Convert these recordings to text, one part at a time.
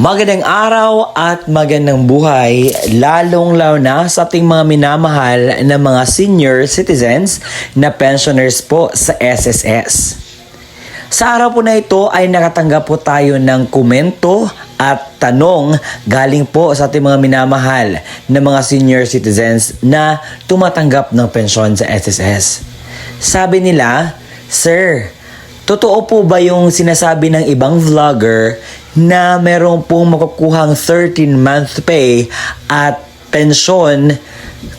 Magandang araw at magandang buhay, lalong-lalo na sa ating mga minamahal na mga senior citizens na pensioners po sa SSS. Sa araw po na ito ay nakatanggap po tayo ng komento at tanong galing po sa ating mga minamahal na mga senior citizens na tumatanggap ng pensyon sa SSS. Sabi nila, "Sir, totoo po ba yung sinasabi ng ibang vlogger na meron pong makukuhang 13-month pay at pensyon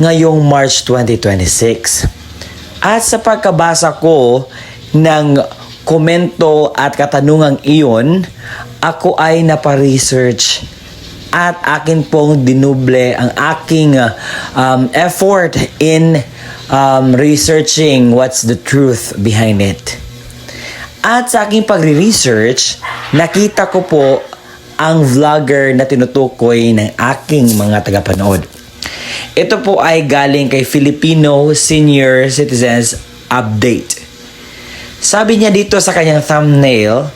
ngayong March 2026. At sa pagkabasa ko ng komento at katanungang iyon, ako ay naparesearch at akin pong dinuble ang aking effort in researching what's the truth behind it. At sa aking pagre-research, nakita ko po ang vlogger na tinutukoy ng aking mga tagapanood. Ito po ay galing kay Filipino Senior Citizens Update. Sabi niya dito sa kanyang thumbnail,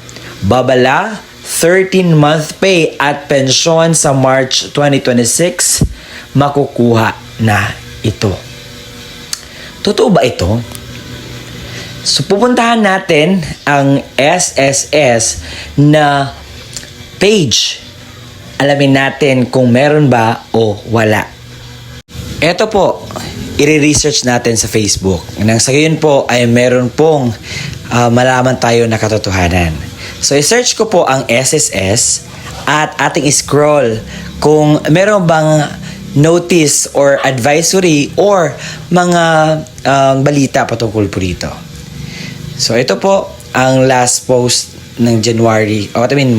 babala, 13-month pay at pensyon sa March 2026, makukuha na ito. Totoo ba ito? So pupuntahan natin ang SSS na page. Alamin natin kung meron ba o wala. Ito po, i-research natin sa Facebook. Nang sa gayon po ay meron pong malaman tayo na katotohanan. So i-search ko po ang SSS at ating scroll kung meron bang notice or advisory or mga balita patungkol po dito. So, ito po ang last post ng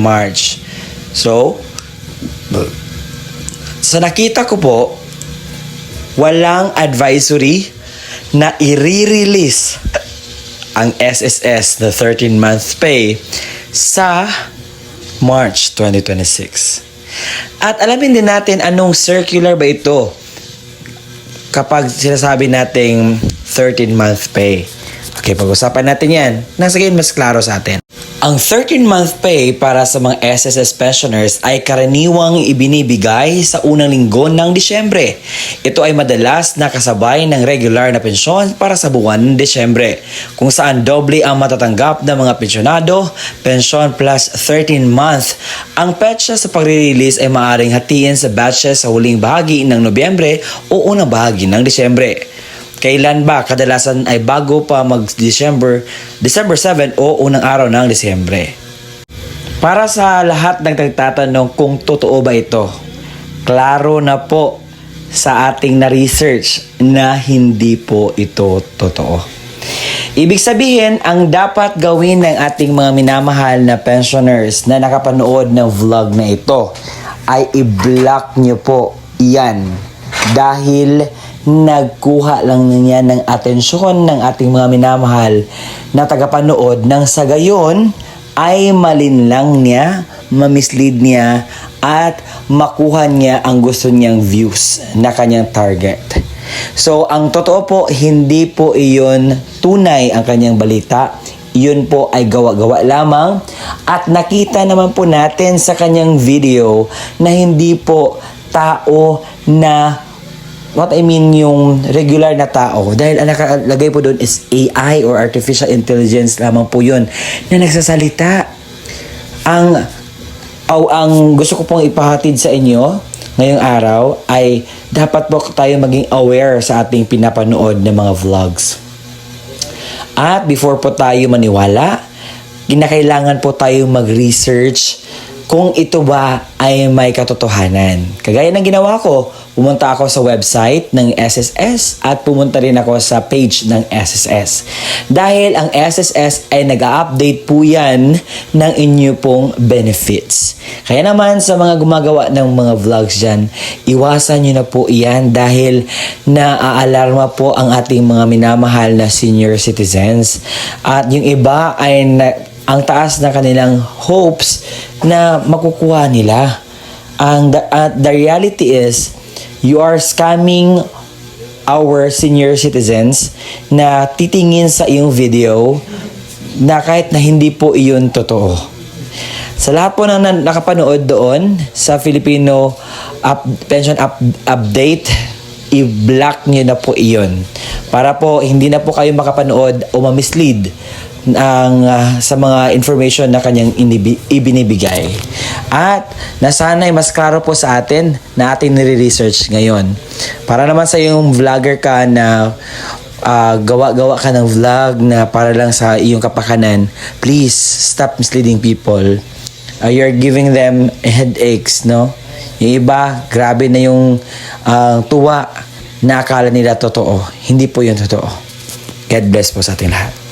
March. So, sa nakita ko po, walang advisory na i-release ang SSS na 13-month pay sa March 2026. At alamin din natin anong circular ba ito kapag sinasabi nating 13-month pay. Okay, pag-usapan natin yan. Nang sa gayon, mas klaro sa atin. Ang 13-month pay para sa mga SSS pensioners ay karaniwang ibinibigay sa unang linggo ng Disyembre. Ito ay madalas nakasabay ng regular na pensyon para sa buwan ng Disyembre, kung saan doble ang matatanggap ng mga pensyonado, pensyon plus 13-month. Ang petsa sa pagre-release ay maaaring hatiin sa batches sa huling bahagi ng Nobyembre o unang bahagi ng Disyembre. Kailan ba? Kadalasan ay bago pa mag-December 7 o unang araw ng Disyembre. Para sa lahat ng nagtatanong kung totoo ba ito, klaro na po sa ating na-research na hindi po ito totoo. Ibig sabihin, ang dapat gawin ng ating mga minamahal na pensioners na nakapanood ng vlog na ito ay i-block nyo po iyan dahil nagkuha lang niya ng atensyon ng ating mga minamahal na tagapanood nang sa gayon ay malinlang niya, mamislead niya at makuha niya ang gusto niyang views na kanyang target. So ang totoo po, hindi po iyon tunay ang kanyang balita. Iyon po ay gawa-gawa lamang at nakita naman po natin sa kanyang video na hindi po tao na yung regular na tao. Dahil ang nakalagay po doon is AI or Artificial Intelligence lamang po yun na nagsasalita. Ang gusto ko pong ipahatid sa inyo ngayong araw ay dapat po tayo maging aware sa ating pinapanood ng mga vlogs. At before po tayo maniwala, kinakailangan po tayo mag-research kung ito ba ay may katotohanan. Kagaya ng ginawa ko, pumunta ako sa website ng SSS at pumunta rin ako sa page ng SSS. Dahil ang SSS ay nag-update po yan ng inyo pong benefits. Kaya naman sa mga gumagawa ng mga vlogs dyan, iwasan nyo na po iyan dahil naaalarma po ang ating mga minamahal na senior citizens. At yung iba ay ang taas na kanilang hopes na makukuha nila. The reality is, you are scamming our senior citizens na titingin sa iyong video na kahit na hindi po iyon totoo. Sa lahat po ng nakapanood doon sa Filipino pension update, i-block nyo na po iyon. Para po hindi na po kayo makapanood o mamislead sa mga information na kanyang ibinibigay. At nasanay mas klaro po sa atin na ating nire-research ngayon. Para naman sa yung vlogger ka na gawa-gawa ka ng vlog na para lang sa iyong kapakanan, please stop misleading people. You're giving them headaches, no? Yung iba, grabe na yung tuwa na akala nila totoo. Hindi po yun totoo. God bless po sa ating lahat.